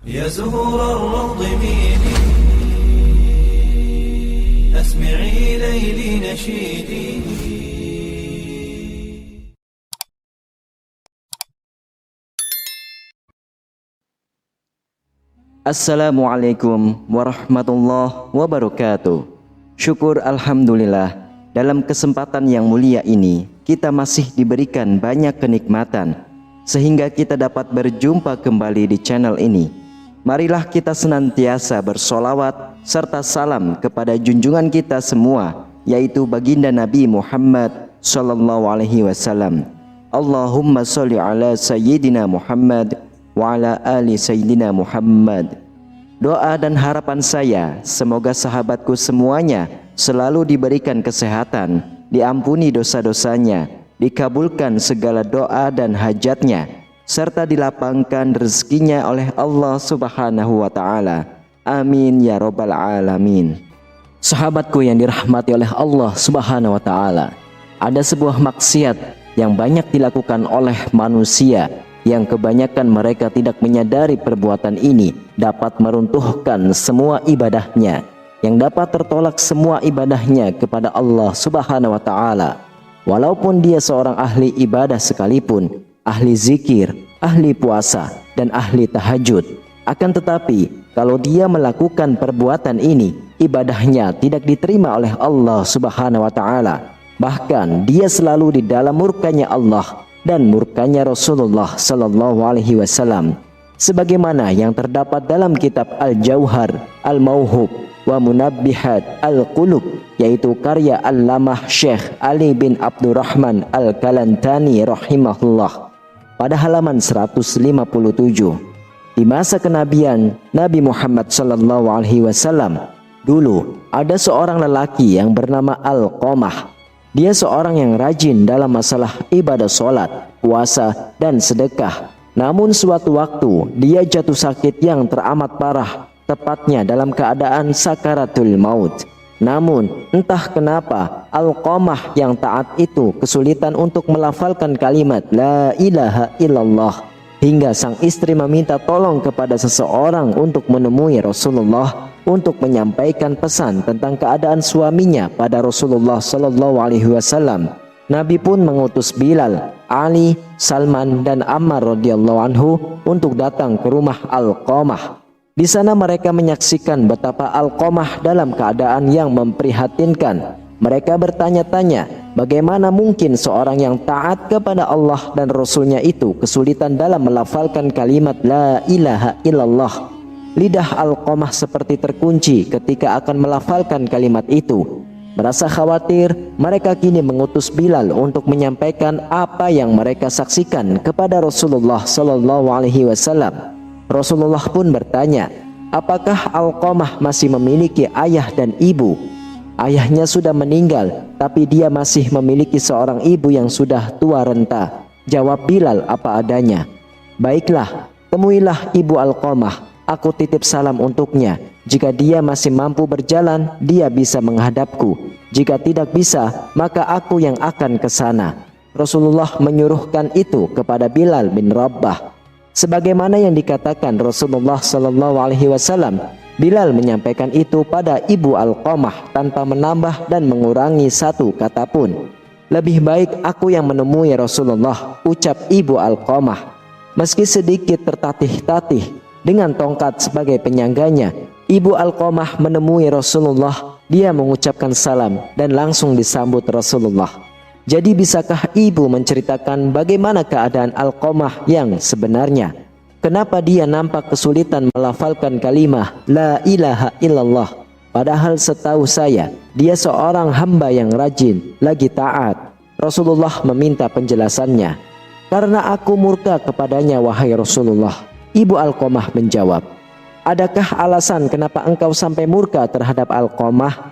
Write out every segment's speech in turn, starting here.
يا زهور الروض ميدي أسمعي ليلي نشيدي. Assalamualaikum warahmatullahi wabarakatuh. Syukur alhamdulillah, dalam kesempatan yang mulia ini kita masih diberikan banyak kenikmatan sehingga kita dapat berjumpa kembali di channel ini. Marilah kita senantiasa bersolawat serta salam kepada junjungan kita semua, yaitu baginda Nabi Muhammad sallallahu alaihi wasallam. Allahumma sholli ala sayyidina Muhammad wa ala ali sayyidina Muhammad. Doa dan harapan saya, semoga sahabatku semuanya selalu diberikan kesehatan, diampuni dosa-dosanya, dikabulkan segala doa dan hajatnya, serta dilapangkan rezekinya oleh Allah Subhanahu wa Ta'ala. Amin ya Rabbal Alamin. Sahabatku yang dirahmati oleh Allah Subhanahu wa Ta'ala, ada sebuah maksiat yang banyak dilakukan oleh manusia, yang kebanyakan mereka tidak menyadari perbuatan ini dapat meruntuhkan semua ibadahnya, yang dapat tertolak semua ibadahnya kepada Allah Subhanahu wa Ta'ala. Walaupun dia seorang ahli ibadah sekalipun, ahli zikir, ahli puasa, dan ahli tahajud, akan tetapi kalau dia melakukan perbuatan ini, ibadahnya tidak diterima oleh Allah Subhanahu wa Ta'ala. Bahkan dia selalu di dalam murkanya Allah dan murkanya Rasulullah sallallahu alaihi wasallam, sebagaimana yang terdapat dalam kitab Al-Jauhar Al-Mauhub wa Munabbihat Al-Qulub, yaitu karya Allamah Syekh Ali bin Abdurrahman Al-Kalantani rahimahullah, pada halaman 157. Di masa kenabian Nabi Muhammad sallallahu alaihi wasallam, dulu ada seorang lelaki yang bernama Alqamah. Dia seorang yang rajin dalam masalah ibadah sholat, puasa, dan sedekah. Namun suatu waktu dia jatuh sakit yang teramat parah, tepatnya dalam keadaan sakaratul maut. Namun entah kenapa Alqamah yang taat itu kesulitan untuk melafalkan kalimat La ilaha illallah, hingga sang istri meminta tolong kepada seseorang untuk menemui Rasulullah untuk menyampaikan pesan tentang keadaan suaminya pada Rasulullah sallallahu alaihi wasallam. Nabi pun mengutus Bilal, Ali, Salman, dan Ammar radhiyallahu anhu untuk datang ke rumah Alqamah. Di sana mereka menyaksikan betapa Alqamah dalam keadaan yang memprihatinkan. Mereka bertanya-tanya, bagaimana mungkin seorang yang taat kepada Allah dan Rasulnya itu kesulitan dalam melafalkan kalimat La ilaha illallah. Lidah Alqamah seperti terkunci ketika akan melafalkan kalimat itu. Merasa khawatir, mereka kini mengutus Bilal untuk menyampaikan apa yang mereka saksikan kepada Rasulullah sallallahu alaihi wasallam. Rasulullah pun bertanya, apakah Alqamah masih memiliki ayah dan ibu? Ayahnya sudah meninggal, tapi dia masih memiliki seorang ibu yang sudah tua renta. Jawab Bilal apa adanya. Baiklah, temuilah ibu Alqamah. Aku titip salam untuknya. Jika dia masih mampu berjalan, dia bisa menghadapku. Jika tidak bisa, maka aku yang akan ke sana. Rasulullah menyuruhkan itu kepada Bilal bin Rabah. Sebagaimana yang dikatakan Rasulullah sallallahu alaihi wasallam, Bilal menyampaikan itu pada ibu Alqamah tanpa menambah dan mengurangi satu kata pun. Lebih baik aku yang menemui Rasulullah, ucap ibu Alqamah. Meski sedikit tertatih-tatih dengan tongkat sebagai penyangganya, ibu Alqamah menemui Rasulullah. Dia mengucapkan salam dan langsung disambut Rasulullah. Jadi bisakah ibu menceritakan bagaimana keadaan Alqamah yang sebenarnya? Kenapa dia nampak kesulitan melafalkan kalimah La ilaha illallah? Padahal setahu saya, dia seorang hamba yang rajin, lagi taat. Rasulullah meminta penjelasannya. Karena aku murka kepadanya wahai Rasulullah. Ibu Alqamah menjawab, adakah alasan kenapa engkau sampai murka terhadap Alqamah?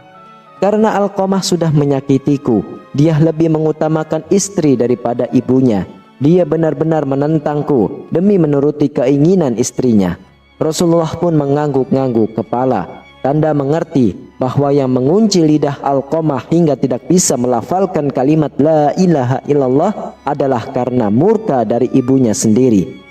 Karena Alqamah sudah menyakitiku. Dia lebih mengutamakan istri daripada ibunya. Dia benar-benar menentangku demi menuruti keinginan istrinya. Rasulullah pun mengangguk-ngangguk kepala, tanda mengerti bahwa yang mengunci lidah Alqamah hingga tidak bisa melafalkan kalimat La ilaha illallah adalah karena murka dari ibunya sendiri.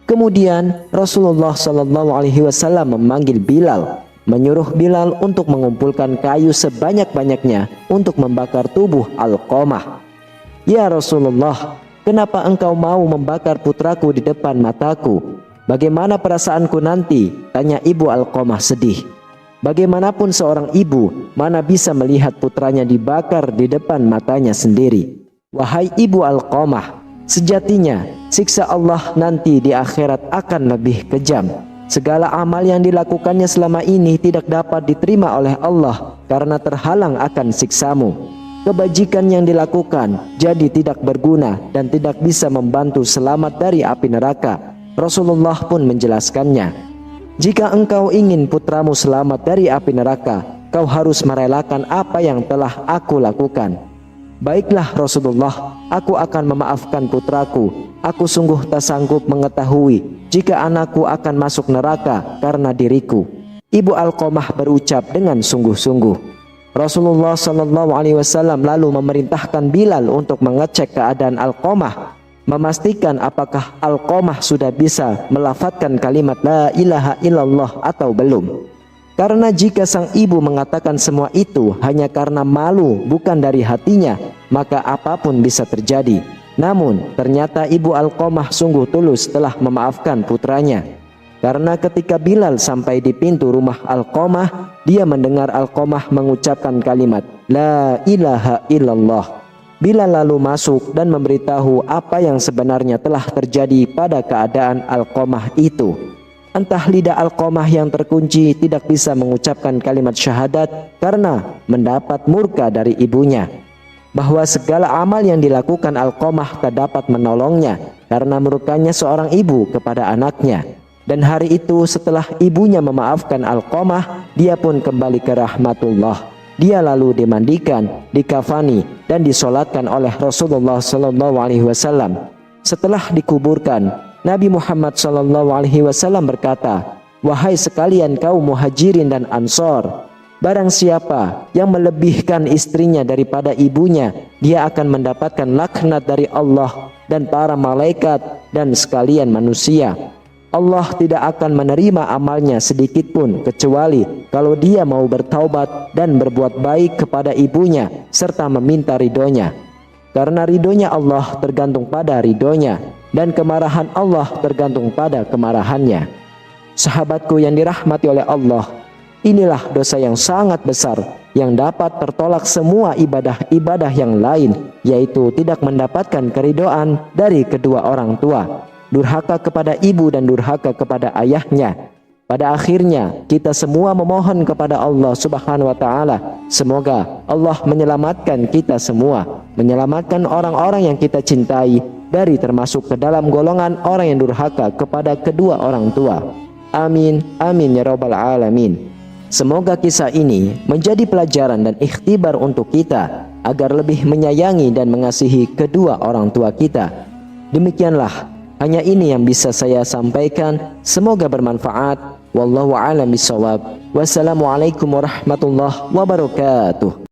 Kemudian Rasulullah Shallallahu Alaihi Wasallam memanggil Bilal, menyuruh Bilal untuk mengumpulkan kayu sebanyak-banyaknya untuk membakar tubuh Alqamah. "Ya Rasulullah, kenapa engkau mau membakar putraku di depan mataku? Bagaimana perasaanku nanti?" tanya ibu Alqamah sedih. Bagaimanapun seorang ibu mana bisa melihat putranya dibakar di depan matanya sendiri. "Wahai ibu Alqamah, sejatinya siksa Allah nanti di akhirat akan lebih kejam. Segala amal yang dilakukannya selama ini tidak dapat diterima oleh Allah karena terhalang akan siksamu. Kebajikan yang dilakukan jadi tidak berguna dan tidak bisa membantu selamat dari api neraka." Rasulullah pun menjelaskannya, "Jika engkau ingin putramu selamat dari api neraka, kau harus merelakan apa yang telah aku lakukan." "Baiklah Rasulullah, aku akan memaafkan putraku. Aku sungguh tak sanggup mengetahui jika anakku akan masuk neraka karena diriku." Ibu Alqamah berucap dengan sungguh-sungguh. Rasulullah Shallallahu Alaihi Wasallam lalu memerintahkan Bilal untuk mengecek keadaan Alqamah, memastikan apakah Alqamah sudah bisa melafadzkan kalimat la ilaha illallah atau belum. Karena jika sang ibu mengatakan semua itu hanya karena malu bukan dari hatinya, maka apapun bisa terjadi. Namun ternyata ibu Alqamah sungguh tulus telah memaafkan putranya. Karena ketika Bilal sampai di pintu rumah Alqamah, dia mendengar Alqamah mengucapkan kalimat la ilaha illallah. Bilal lalu masuk dan memberitahu apa yang sebenarnya telah terjadi pada keadaan Alqamah itu. Entah lidah Alqamah yang terkunci tidak bisa mengucapkan kalimat syahadat karena mendapat murka dari ibunya. Bahwa segala amal yang dilakukan Alqamah tak dapat menolongnya karena murkanya seorang ibu kepada anaknya. Dan hari itu setelah ibunya memaafkan Alqamah, dia pun kembali ke rahmatullah. Dia lalu dimandikan, dikafani, dan disolatkan oleh Rasulullah Sallallahu Alaihi Wasallam. Setelah dikuburkan, Nabi Muhammad Sallallahu Alaihi Wasallam berkata, "Wahai sekalian kaum muhajirin dan ansor, barang siapa yang melebihkan istrinya daripada ibunya, dia akan mendapatkan laknat dari Allah dan para malaikat dan sekalian manusia. Allah tidak akan menerima amalnya sedikit pun kecuali kalau dia mau bertaubat dan berbuat baik kepada ibunya serta meminta ridhonya. Karena ridhonya Allah tergantung pada ridhonya dan kemarahan Allah tergantung pada kemarahannya." Sahabatku yang dirahmati oleh Allah, inilah dosa yang sangat besar yang dapat tertolak semua ibadah-ibadah yang lain, yaitu tidak mendapatkan keridhaan dari kedua orang tua, durhaka kepada ibu dan durhaka kepada ayahnya. Pada akhirnya kita semua memohon kepada Allah Subhanahu wa taala, semoga Allah menyelamatkan kita semua, menyelamatkan orang-orang yang kita cintai dari termasuk ke dalam golongan orang yang durhaka kepada kedua orang tua. Amin, amin ya rabbal alamin. Semoga kisah ini menjadi pelajaran dan ikhtibar untuk kita agar lebih menyayangi dan mengasihi kedua orang tua kita. Demikianlah, hanya ini yang bisa saya sampaikan. Semoga bermanfaat. Wallahu a'lam bishawab. Wassalamualaikum warahmatullahi wabarakatuh.